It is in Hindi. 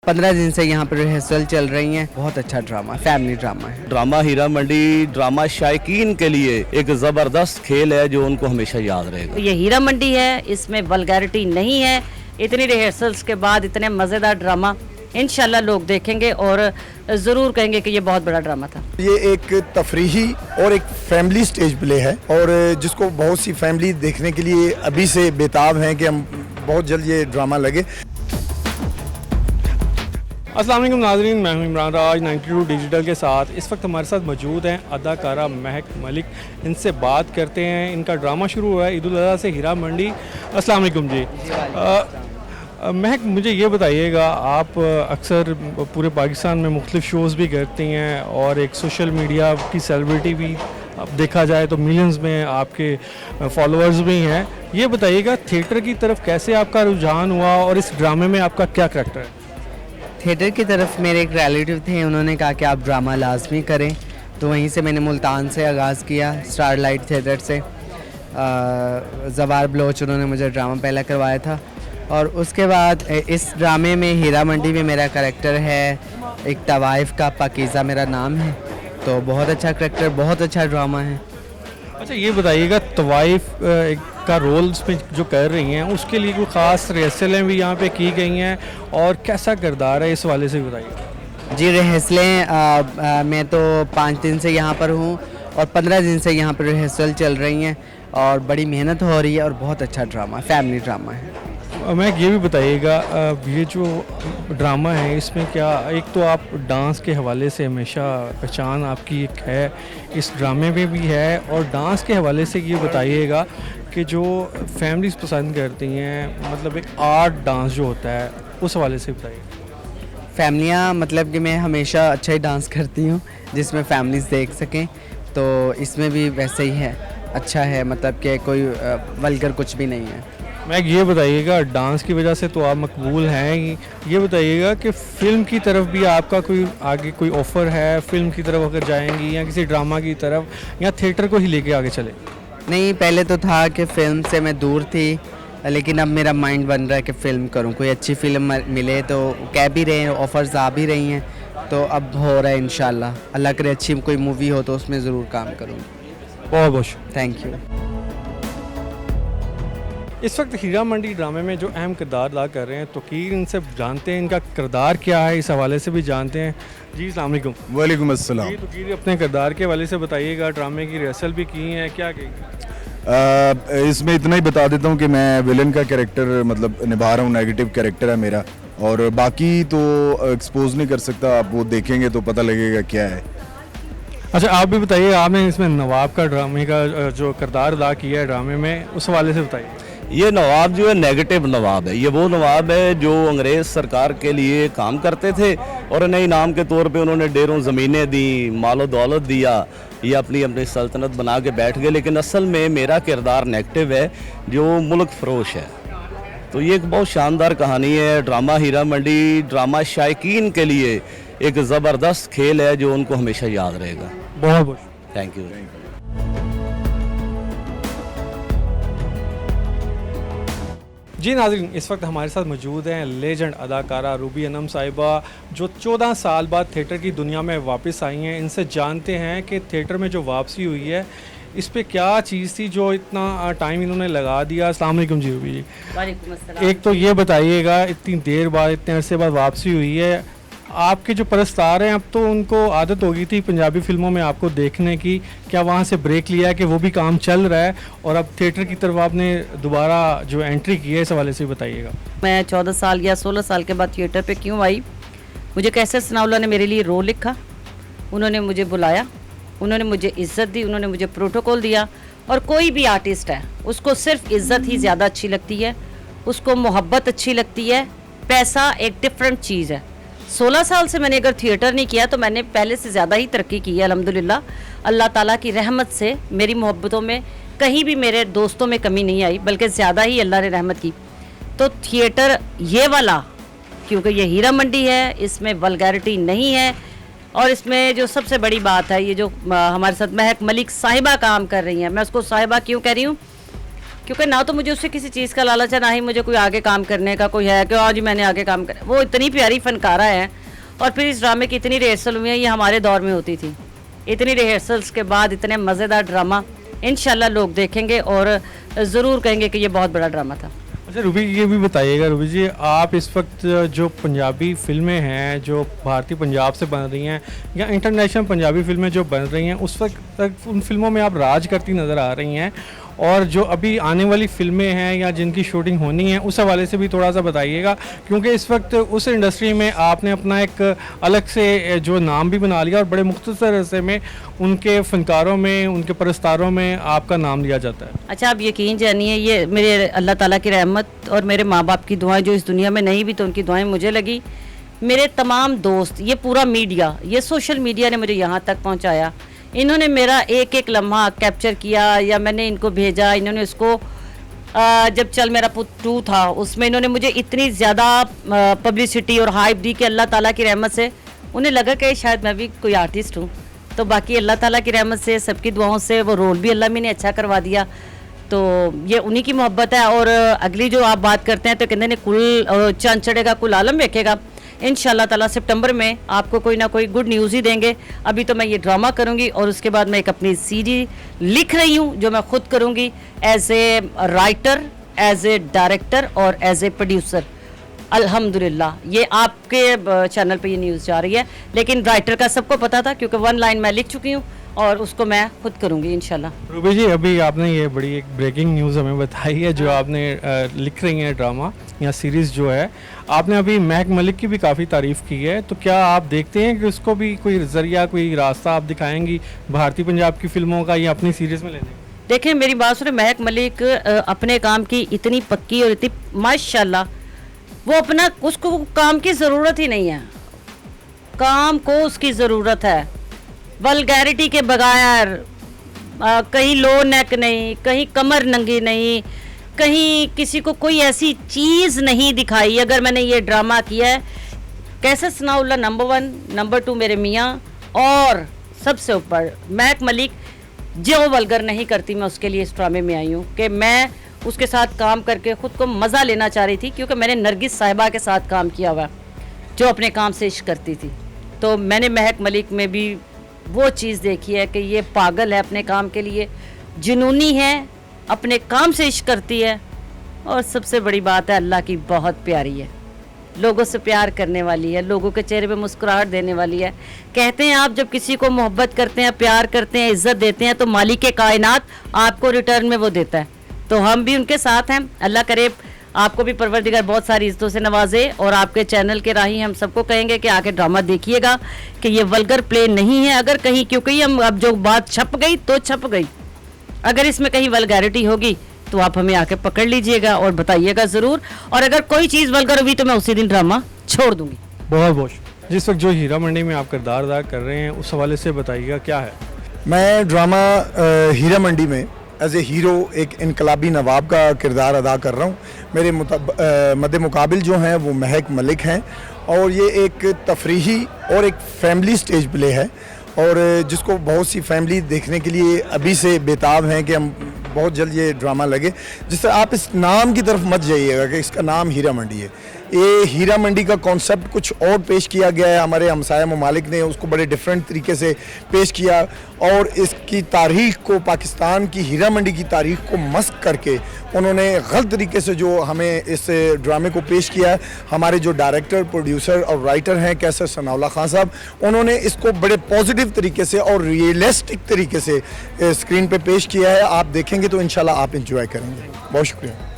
15 दिन से यहाँ पर रिहर्सल चल रही है। बहुत अच्छा ड्रामा, फैमिली ड्रामा है। ड्रामा हीरा मंडी ड्रामा शायकीन के लिए एक ज़बरदस्त खेल है जो उनको हमेशा याद रहेगा। ये हीरा मंडी है, इसमें वल्गैरिटी नहीं है। इतनी रिहर्सल्स के बाद इतने मज़ेदार ड्रामा इंशाल्लाह लोग देखेंगे और ज़रूर कहेंगे कि ये बहुत बड़ा ड्रामा था। ये एक तफरीही और एक फैमिली स्टेज प्ले है और जिसको बहुत सी फैमिली देखने के लिए अभी से बेताब हैं कि हम बहुत जल्द ये ड्रामा लगे। अस्सलाम वालेकुम नाज़रीन, मैं हूं इमरान राज 92 डिजिटल के साथ। इस वक्त हमारे साथ मौजूद हैं अदाकारा महक मलिक। इनसे बात करते हैं। इनका ड्रामा शुरू हुआ है ईद उल अज़हा से, हीरा मंडी। अस्सलाम वालेकुम जी। महक, मुझे ये बताइएगा, आप अक्सर पूरे पाकिस्तान में मुख्तलिफ शोज़ भी करती हैं और एक सोशल मीडिया की सेलिब्रिटी भी, अब देखा जाए तो मिलियंस में आपके फॉलोअर्स भी हैं। ये बताइएगा थिएटर की तरफ कैसे आपका रुझान हुआ और इस ड्रामे में आपका क्या करैक्टर है? थिएटर की तरफ मेरे एक रिलेटिव थे, उन्होंने कहा कि आप ड्रामा लाजमी करें, तो वहीं से मैंने मुल्तान से आगाज़ किया, स्टारलाइट थिएटर से। जवार बलोच उन्होंने मुझे ड्रामा पहला करवाया था और उसके बाद इस ड्रामे में हीरा मंडी में मेरा करैक्टर है एक तवाइफ का, पाकीज़ा मेरा नाम है। तो बहुत अच्छा करैक्टर, बहुत अच्छा ड्रामा है। अच्छा, ये बताइएगा तवाइफ का रोल इसमें जो कर रही हैं उसके लिए कोई ख़ास रिहर्सलें भी यहाँ पे की गई हैं और कैसा किरदार है, इस वाले से बताइए। जी, रिहर्सलें मैं तो 5 दिन से यहाँ पर हूँ और 15 दिन से यहाँ पर रिहर्सल चल रही हैं और बड़ी मेहनत हो रही है और बहुत अच्छा ड्रामा, फैमिली ड्रामा है। मैं ये भी बताइएगा, ये जो ड्रामा है इसमें क्या, एक तो आप डांस के हवाले से हमेशा पहचान आपकी एक है, इस ड्रामे में भी है, और डांस के हवाले से ये बताइएगा कि जो फैमिलीज पसंद करती हैं, मतलब एक आर्ट डांस जो होता है उस हवाले से बताइए। फैमिलियाँ, मतलब कि मैं हमेशा अच्छा ही डांस करती हूँ जिसमें फैमिलीज देख सकें, तो इसमें भी वैसे ही है, अच्छा है, मतलब कि कोई वल्गर कुछ भी नहीं है। मैं ये बताइएगा, डांस की वजह से तो आप मकबूल हैं ही, ये बताइएगा कि फ़िल्म की तरफ भी आपका कोई आगे कोई ऑफ़र है, फ़िल्म की तरफ अगर जाएंगी या किसी ड्रामा की तरफ, या थिएटर को ही लेके आगे चले? नहीं, पहले तो था कि फ़िल्म से मैं दूर थी, लेकिन अब मेरा माइंड बन रहा है कि फ़िल्म करूं, कोई अच्छी फ़िल्म मिले तो कह भी रहे हैं, ऑफ़र्स आ भी रही हैं, तो अब हो रहा है इंशाल्लाह। अल्लाह करे अच्छी कोई मूवी हो तो उसमें ज़रूर काम करूँगी। बहुत बहुत थैंक यू। इस वक्त हीरा मंडी ड्रामे में जो अहम किरदार अदा कर रहे हैं तोकीर, इनसे जानते हैं इनका किरदार क्या है, इस हवाले से भी जानते हैं। जी अस्सलाम वालेकुम। वालेकुम अस्सलाम। जी, तोकीर अपने किरदार के हवाले से बताइएगा, ड्रामे की रिहर्सल भी की है, क्या की? इसमें इतना ही बता देता हूँ कि मैं विलन का कैरेक्टर मतलब निभा रहा हूँ, नेगेटिव कैरेक्टर है मेरा, और बाकी तो एक्सपोज नहीं कर सकता, आप वो देखेंगे तो पता लगेगा क्या है। अच्छा, आप भी बताइए, आपने इसमें नवाब का ड्रामे का जो किरदार अदा किया है ड्रामे में, उस हवाले से बताइए। ये नवाब जो है नेगेटिव नवाब है। ये वो नवाब है जो अंग्रेज़ सरकार के लिए काम करते थे और इन्हें इनाम के तौर पे उन्होंने ढेरों ज़मीनें दी, मालो दौलत दिया, ये अपनी अपनी सल्तनत बना के बैठ गए। लेकिन असल में मेरा किरदार नेगेटिव है जो मुल्क फ़रोश है। तो ये एक बहुत शानदार कहानी है। ड्रामा हीरा मंडी ड्रामा शायकीन के लिए एक ज़बरदस्त खेल है जो उनको हमेशा याद रहेगा। बहुत बहुत थैंक यू। जी नाज़रीन, इस वक्त हमारे साथ मौजूद हैं लेजेंड अदाकारा रूबी अनम साहिबा, जो 14 साल बाद थिएटर की दुनिया में वापस आई हैं। इनसे जानते हैं कि थिएटर में जो वापसी हुई है इस पे क्या चीज़ थी जो इतना टाइम इन्होंने लगा दिया। अस्सलाम वालेकुम जी रूबी जी। वालेकुम अस्सलाम। एक तो ये बताइएगा, इतनी देर बाद, इतने अरसे बाद वापसी हुई है, आपके जो परस्तार हैं अब तो उनको आदत हो गई थी पंजाबी फिल्मों में आपको देखने की, क्या वहाँ से ब्रेक लिया है कि वो भी काम चल रहा है और अब थिएटर की तरफ आपने दोबारा जो एंट्री की है, इस हवाले से बताइएगा। मैं 14 साल या 16 साल के बाद थिएटर पे क्यों आई? मुझे कैसे सनाउल्लाह ने मेरे लिए रोल लिखा, उन्होंने मुझे बुलाया, उन्होंने मुझे इज़्ज़त दी, उन्होंने मुझे प्रोटोकॉल दिया। और कोई भी आर्टिस्ट है उसको सिर्फ इज़्ज़त ही ज़्यादा अच्छी लगती है, उसको मोहब्बत अच्छी लगती है, पैसा एक डिफरेंट चीज़ है। 16 साल से मैंने अगर थिएटर नहीं किया तो मैंने पहले से ज़्यादा ही तरक्की की है अल्हम्दुलिल्लाह। अल्लाह ताला की रहमत से मेरी मोहब्बतों में कहीं भी मेरे दोस्तों में कमी नहीं आई, बल्कि ज़्यादा ही अल्लाह ने रहमत की। तो थिएटर ये वाला, क्योंकि ये हीरा मंडी है, इसमें वल्गैरिटी नहीं है, और इसमें जो सबसे बड़ी बात है, ये जो हमारे साथ महक मलिक साहिबा काम कर रही हैं, मैं उसको साहिबा क्यों कह रही हूँ, क्योंकि ना तो मुझे उससे किसी चीज़ का लालच है, ना ही मुझे कोई आगे काम करने का कोई है कि आज मैंने आगे काम कर। वो इतनी प्यारी फनकारा है। और फिर इस ड्रामे की इतनी रिहर्सल हुई है, ये हमारे दौर में होती थी। इतनी रिहर्सल्स के बाद इतने मज़ेदार ड्रामा इंशाल्लाह लोग देखेंगे और ज़रूर कहेंगे कि ये बहुत बड़ा ड्रामा था। अच्छा रूबी, ये भी बताइएगा रूबी जी, आप इस वक्त जो पंजाबी फिल्में हैं जो भारतीय पंजाब से बन रही हैं या इंटरनेशनल पंजाबी फिल्में जो बन रही हैं, उस वक्त तक उन फिल्मों में आप राज करती नज़र आ रही हैं, और जो अभी आने वाली फिल्में हैं या जिनकी शूटिंग होनी है उस हवाले से भी थोड़ा सा बताइएगा, क्योंकि इस वक्त उस इंडस्ट्री में आपने अपना एक अलग से जो नाम भी बना लिया और बड़े मुख्तसर अरसे में उनके फनकारों में, उनके परस्तारों में आपका नाम लिया जाता है। अच्छा, आप यकीन जानिए, ये मेरे अल्लाह ताला की रहमत और मेरे माँ बाप की दुआएं, जो इस दुनिया में नहीं भी तो उनकी दुआएं मुझे लगी। मेरे तमाम दोस्त, ये पूरा मीडिया, ये सोशल मीडिया ने मुझे यहाँ तक पहुँचाया। इन्होंने मेरा एक एक लम्हा कैप्चर किया या मैंने इनको भेजा। इन्होंने इसको जब चल मेरा पुत 2 था उसमें इन्होंने मुझे इतनी ज़्यादा पब्लिसिटी और हाइप दी कि अल्लाह ताला की रहमत से उन्हें लगा कि शायद मैं भी कोई आर्टिस्ट हूँ। तो बाकी अल्लाह ताला की रहमत से, सबकी दुआओं से वो रोल भी अल्लाह ने अच्छा करवा दिया। तो ये उन्हीं की मोहब्बत है। और अगली जो आप बात करते हैं तो कहते हैं कुल चांद चढ़ेगा कुल आलम देखेगा। इंशाल्लाह ताला सितंबर में आपको कोई ना कोई गुड न्यूज़ ही देंगे। अभी तो मैं ये ड्रामा करूँगी और उसके बाद मैं एक अपनी सीडी लिख रही हूँ जो मैं खुद करूँगी as a writer, as a director और एज ए प्रोड्यूसर। अल्हम्दुलिल्लाह ये आपके चैनल पे ये न्यूज़ जा रही है, लेकिन राइटर का सबको पता था क्योंकि 1 लाइन मैं लिख चुकी हूँ और उसको मैं खुद करूँगी इंशाल्लाह। रूबी जी, अभी आपने ये बड़ी एक ब्रेकिंग न्यूज़ हमें बताई है जो आपने लिख रही हैं ड्रामा या सीरीज़ जो है। आपने अभी महक मलिक की भी काफ़ी तारीफ़ की है, तो क्या आप देखते हैं कि उसको भी कोई ज़रिया, कोई रास्ता आप दिखाएंगी भारतीय पंजाब की फिल्मों का या अपनी सीरीज़ में लेने? देखें मेरी बात सुने, महक मलिक अपने काम की इतनी पक्की और इतनी माशाल्लाह, वो अपना, उसको काम की ज़रूरत ही नहीं है। काम को उसकी ज़रूरत है, वल्गैरिटी के बगैर, कहीं लो नेक नहीं, कहीं कमर नंगी नहीं, कहीं किसी को कोई ऐसी चीज़ नहीं दिखाई। अगर मैंने ये ड्रामा किया है, कैसे सनाउल्लाह नंबर 1, नंबर 2 मेरे मियाँ, और सबसे ऊपर महक मलिक जो वल्गर नहीं करती, मैं उसके लिए इस ड्रामे में आई हूँ कि मैं उसके साथ काम करके ख़ुद को मज़ा लेना चाह रही थी, क्योंकि मैंने नरगिस साहिबा के साथ काम किया हुआ जो अपने काम से इश्क करती थी। तो मैंने महक मलिक में भी वो चीज़ देखी है कि ये पागल है अपने काम के लिए, जुनूनी है, अपने काम से इश्क करती है, और सबसे बड़ी बात है अल्लाह की बहुत प्यारी है, लोगों से प्यार करने वाली है, लोगों के चेहरे पे मुस्कुराहट देने वाली है। कहते हैं आप जब किसी को मोहब्बत करते हैं, प्यार करते हैं, इज़्ज़त देते हैं, तो मालिक के कायनात आपको रिटर्न में वो देता है। तो हम भी उनके साथ हैं। अल्लाह करे आपको भी परवरदिगार बहुत सारी इज़्ज़तों से नवाजे, और आपके चैनल के राही हम सबको कहेंगे कि आके ड्रामा देखिएगा कि ये वल्गर प्ले नहीं है। अगर कहीं, क्योंकि हम अब जो बात छप गई तो छप गई, अगर इसमें कहीं वल्गैरिटी होगी तो आप हमें आके पकड़ लीजिएगा और बताइएगा ज़रूर, और अगर कोई चीज़ वल्गर हुई तो मैं उसी दिन ड्रामा छोड़ दूँगी। बहुत बहुत जिस वक्त जो हीरा मंडी में आप किरदार अदा कर रहे हैं उस हवाले से बताइएगा क्या है? मैं ड्रामा हीरा मंडी में एज ए हीरो एक इनकलाबी नवाब का किरदार अदा कर रहा हूँ। मेरे मद्दे मुकाबिल जो हैं वो महक मलिक हैं, और ये एक तफरीही और एक फैमिली स्टेज प्ले है, और जिसको बहुत सी फैमिली देखने के लिए अभी से बेताब हैं कि हम बहुत जल्द ये ड्रामा लगे। जिससे आप इस नाम की तरफ मत जाइएगा कि इसका नाम हीरा मंडी है। ये हीरा मंडी का कॉन्सेप्ट कुछ और पेश किया गया है, हमारे हमसाया ममालिक ने उसको बड़े डिफरेंट तरीके से पेश किया, और इसकी तारीख़ को, पाकिस्तान की हीरा मंडी की तारीख़ को मस्क करके उन्होंने गलत तरीके से जो हमें इस ड्रामे को पेश किया है। हमारे जो डायरेक्टर, प्रोड्यूसर और राइटर हैं कैसर सनाउल्लाह खान साहब, उन्होंने इसको बड़े पॉजिटिव तरीके से और रियलिस्टिक तरीके से स्क्रीन पे पेश किया है। आप देखेंगे तो इंशाल्लाह आप इंजॉय करेंगे। बहुत शुक्रिया।